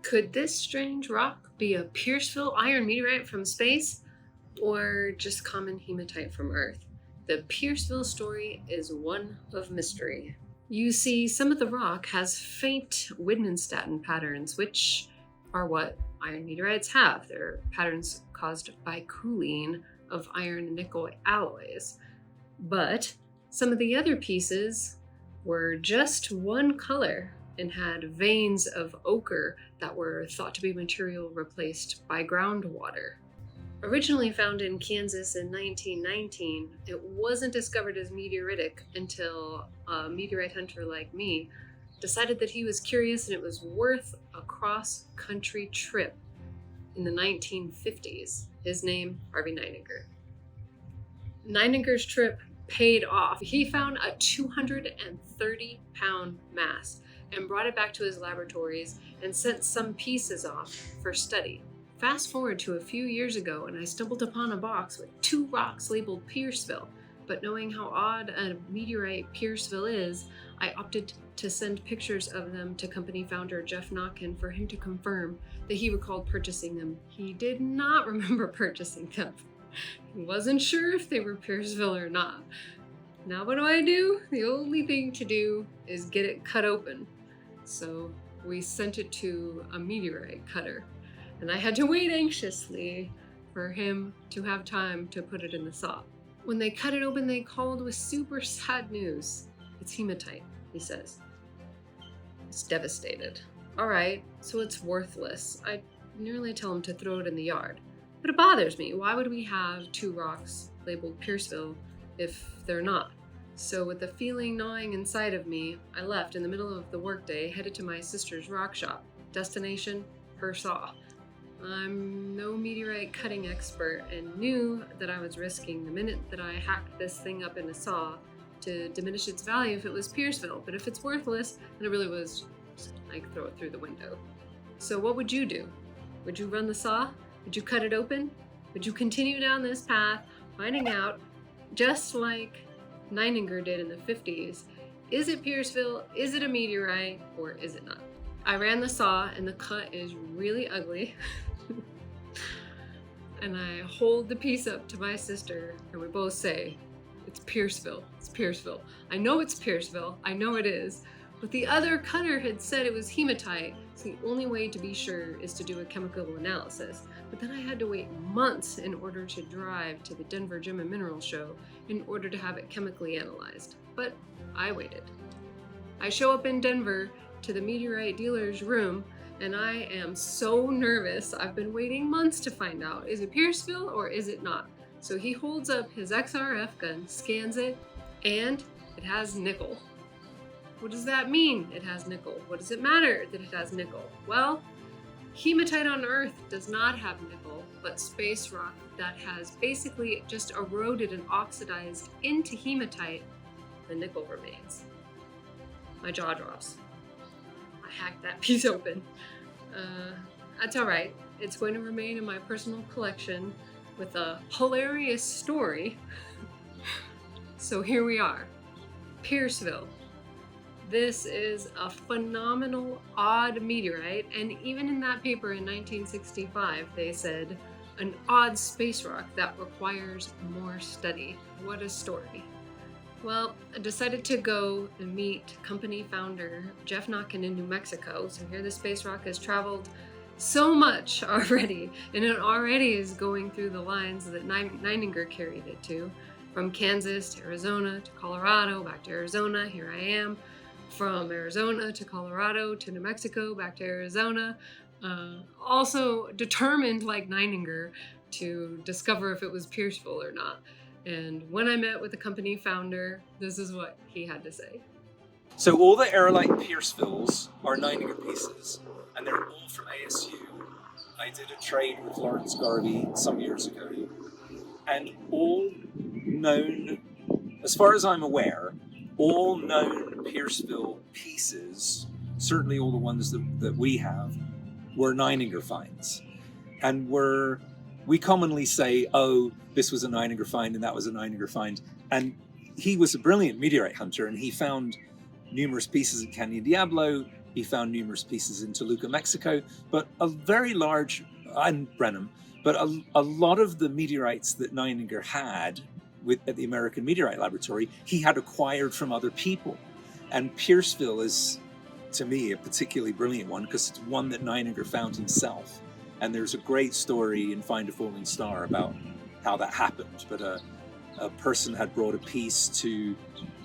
Could this strange rock be a Pierceville iron meteorite from space or just common hematite from Earth? The Pierceville story is one of mystery. You see, some of the rock has faint Widmanstatin patterns, which are what iron meteorites have. They're patterns caused by cooling of iron and nickel alloys. But some of the other pieces were just one color and had veins of ochre that were thought to be material replaced by groundwater. Originally found in Kansas in 1919, it wasn't discovered as meteoritic until a meteorite hunter like me decided that he was curious and it was worth a cross-country trip in the 1950s. His name, Harvey Neininger. Neininger's trip paid off. He found a 230-pound mass and brought it back to his laboratories and sent some pieces off for study. Fast forward to a few years ago, and I stumbled upon a box with 2 rocks labeled Pierceville, but knowing how odd a meteorite Pierceville is, I opted to send pictures of them to company founder Jeff Notkin for him to confirm that he recalled purchasing them. He did not remember purchasing them. He wasn't sure if they were Pierceville or not. Now what do? The only thing to do is get it cut open. So we sent it to a meteorite cutter, and I had to wait anxiously for him to have time to put it in the saw. When they cut it open, they called with super sad news. It's hematite, he says. It's devastated. All right, so it's worthless. I nearly tell him to throw it in the yard. But it bothers me. Why would we have 2 rocks labeled Pierceville if they're not? So with the feeling gnawing inside of me, I left in the middle of the workday, headed to my sister's rock shop. Destination, her saw. I'm no meteorite cutting expert and knew that I was risking the minute that I hacked this thing up in a saw to diminish its value if it was Pierceville. But if it's worthless, then it really was, I could throw it through the window. So what would you do? Would you run the saw? Would you cut it open? Would you continue down this path, finding out, just like Neininger did in the 50s, is it Pierceville, is it a meteorite, or is it not? I ran the saw and the cut is really ugly. And I hold the piece up to my sister and we both say, it's Pierceville, it's Pierceville. I know it's Pierceville, I know it is. But the other cutter had said it was hematite, so the only way to be sure is to do a chemical analysis. But then I had to wait months in order to drive to the Denver Gem and Mineral Show in order to have it chemically analyzed. But I waited. I show up in Denver to the meteorite dealer's room, and I am so nervous. I've been waiting months to find out, is it Pierceville or is it not? So he holds up his XRF gun, scans it, and it has nickel. What does that mean, it has nickel? What does it matter that it has nickel? Well, hematite on Earth does not have nickel, but space rock that has basically just eroded and oxidized into hematite, the nickel remains. My jaw drops. I hacked that piece open. That's all right. It's going to remain in my personal collection with a hilarious story. So here we are, Pierceville. This is a phenomenal, odd meteorite, and even in that paper in 1965, they said, an odd space rock that requires more study. What a story. Well, I decided to go and meet company founder Jeff Notkin in New Mexico. So here the space rock has traveled so much already, and it already is going through the lines that Neininger carried it to. From Kansas to Arizona to Colorado, back to Arizona, here I am. From Arizona to Colorado to New Mexico, back to Arizona. Also determined, like Neininger, to discover if it was Pierceville or not. And when I met with the company founder, this is what he had to say. So all the aerolite Piercevilles are Neininger pieces, and they're all from ASU. I did a trade with Lawrence Garvey some years ago, and all known, as far as I'm aware, all known Pierceville pieces, certainly all the ones that we have, were Neininger finds. And we commonly say, oh, this was a Neininger find and that was a Neininger find. And he was a brilliant meteorite hunter, and he found numerous pieces at Canyon Diablo, He found numerous pieces in Toluca, Mexico, but a very large, and Brenham, but a lot of the meteorites that Neininger had at the American Meteorite Laboratory, he had acquired from other people. And Pierceville is, to me, a particularly brilliant one because it's one that Neininger found himself. And there's a great story in Find a Falling Star about how that happened. But a person had brought a piece to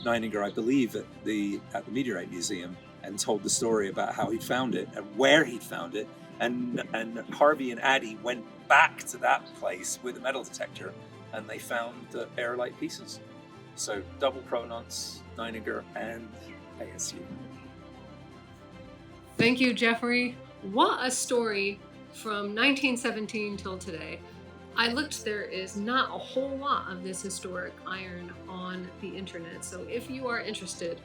Neininger, I believe, at the Meteorite Museum, and told the story about how he'd found it and where he'd found it. And Harvey and Addy went back to that place with a metal detector, and they found the aerolite pieces. So double Chrononce, Neininger, and ASU. Thank you, Jeffrey. What a story from 1917 till today. I looked, there is not a whole lot of this historic iron on the internet. So if you are interested,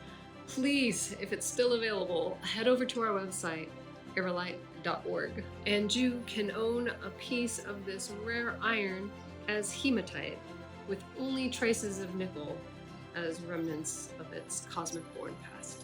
please, if it's still available, head over to our website, aerolite.org. And you can own a piece of this rare iron as hematite with only traces of nickel as remnants of its cosmic born past.